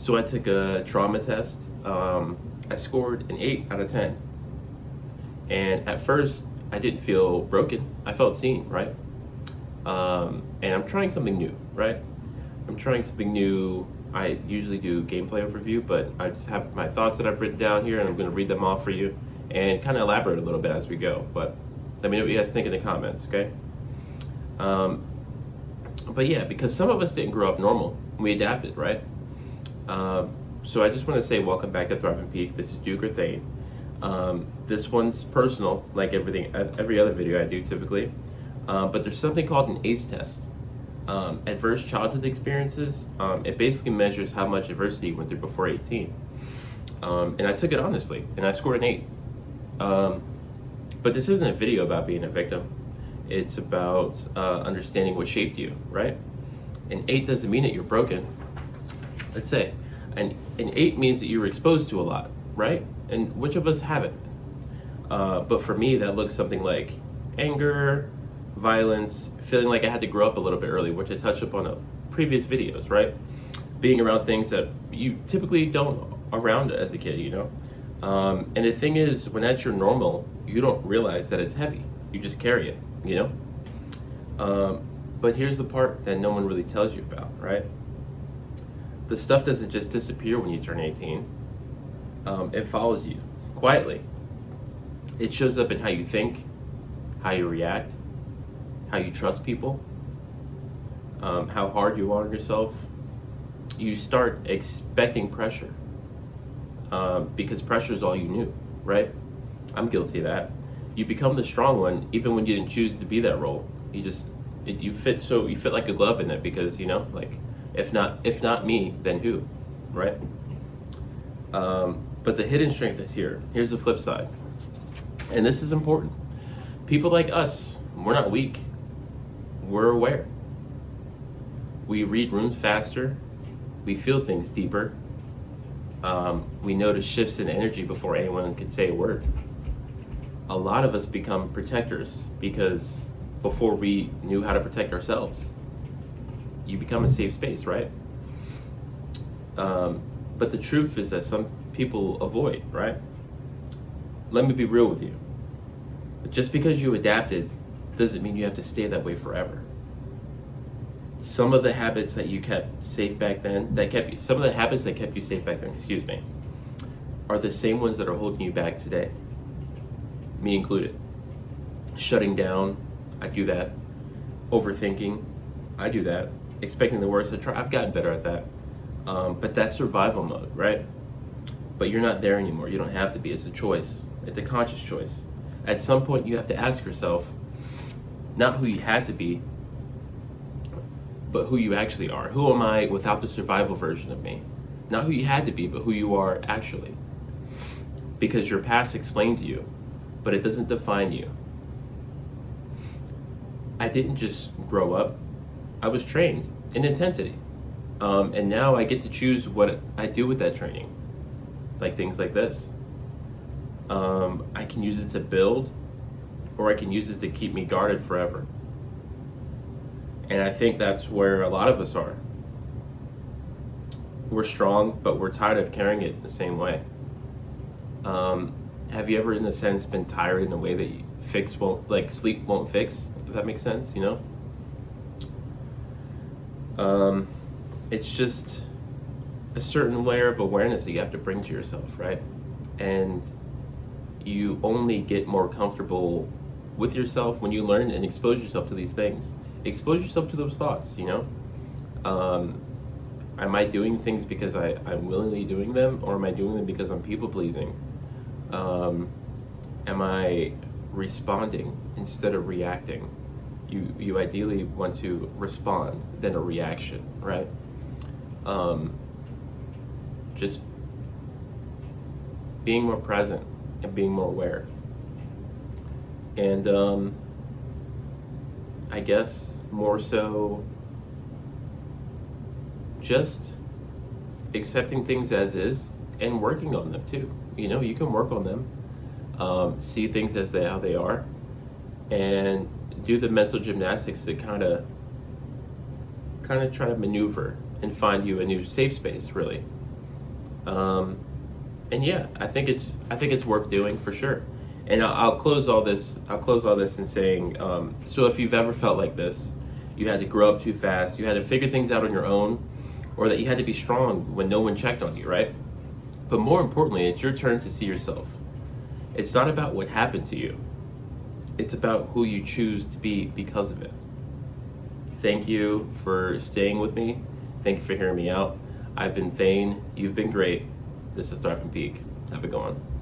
So I took a trauma test. I scored an 8 out of 10. And at first, I didn't feel broken. I felt seen, right? And I'm trying something new, right? I'm trying something new. I usually do gameplay overview, but I just have my thoughts that I've written down here, and I'm going to read them off for you and kind of elaborate a little bit as we go. But let me know what you guys think in the comments, okay? Um, but yeah, because some of us didn't grow up normal, we adapted, right? So I just want to say welcome back to Thriving Peak. This is Duke or Thane. This one's personal, like every other video I do typically. But there's something called an ACE test. Adverse childhood experiences. It basically measures how much adversity you went through before 18. And I took it honestly, and I scored an 8. But this isn't a video about being a victim. It's about understanding what shaped you, right? An 8 doesn't mean that you're broken. Let's say an 8 means that you were exposed to a lot, right? And which of us haven't? But for me, that looks something like anger, violence, feeling like I had to grow up a little bit early, which I touched upon in previous videos, right? Being around things that you typically don't around as a kid, you know? And the thing is, when that's your normal, you don't realize that it's heavy. You just carry it, you know? But here's the part that no one really tells you about, right? The stuff doesn't just disappear when you turn 18. It follows you quietly. It shows up in how you think, how you react, how you trust people, how hard you are on yourself. You start expecting pressure because pressure is all you knew, right? I'm guilty of that. You become the strong one even when you didn't choose to be that role. You fit like a glove in it because, you know, like if not me, then who, right? But the hidden strength is here. Here's the flip side. And this is important. People like us, we're not weak. We're aware. We read rooms faster. We feel things deeper. We notice shifts in energy before anyone could say a word. A lot of us become protectors because before we knew how to protect ourselves. You become a safe space, right? But the truth is that some people avoid, right? Let me be real with you. Just because you adapted doesn't mean you have to stay that way forever. Some of the habits that you kept safe back then, some of the habits that kept you safe back then, excuse me, are the same ones that are holding you back today. Me included. Shutting down, I do that. Overthinking, I do that. Expecting the worst, I've gotten better at that. But that's survival mode, right? But you're not there anymore. You don't have to be. It's a choice. It's a conscious choice. At some point, you have to ask yourself, not who you had to be, but who you actually are. Who am I without the survival version of me? Not who you had to be, but who you are actually. Because your past explains you, but it doesn't define you. I didn't just grow up. I was trained in intensity. And now I get to choose what I do with that training. Like things like this. I can use it to build, or I can use it to keep me guarded forever. And I think that's where a lot of us are. We're strong, but we're tired of carrying it the same way. Have you ever, in a sense, been tired in a way that sleep won't fix? If that makes sense, you know? It's just a certain layer of awareness that you have to bring to yourself, right? And you only get more comfortable with yourself when you learn and expose yourself to these things. Expose yourself to those thoughts, you know? Am I doing things because I'm willingly doing them, or am I doing them because I'm people pleasing? Am I responding instead of reacting? You ideally want to respond than a reaction, right? Just being more present and being more aware. And I guess more so just accepting things as is and working on them too. You know, you can work on them, see things as how they are, and do the mental gymnastics to kind of try to maneuver and find you a new safe space, really. And yeah, I think it's worth doing for sure. And I'll close all this. I'll close all this in saying, so if you've ever felt like this, you had to grow up too fast, you had to figure things out on your own, or that you had to be strong when no one checked on you, right? But more importantly, it's your turn to see yourself. It's not about what happened to you. It's about who you choose to be because of it. Thank you for staying with me. Thank you for hearing me out. I've been Thane. You've been great. This is Thrive and Peak. Have a good one.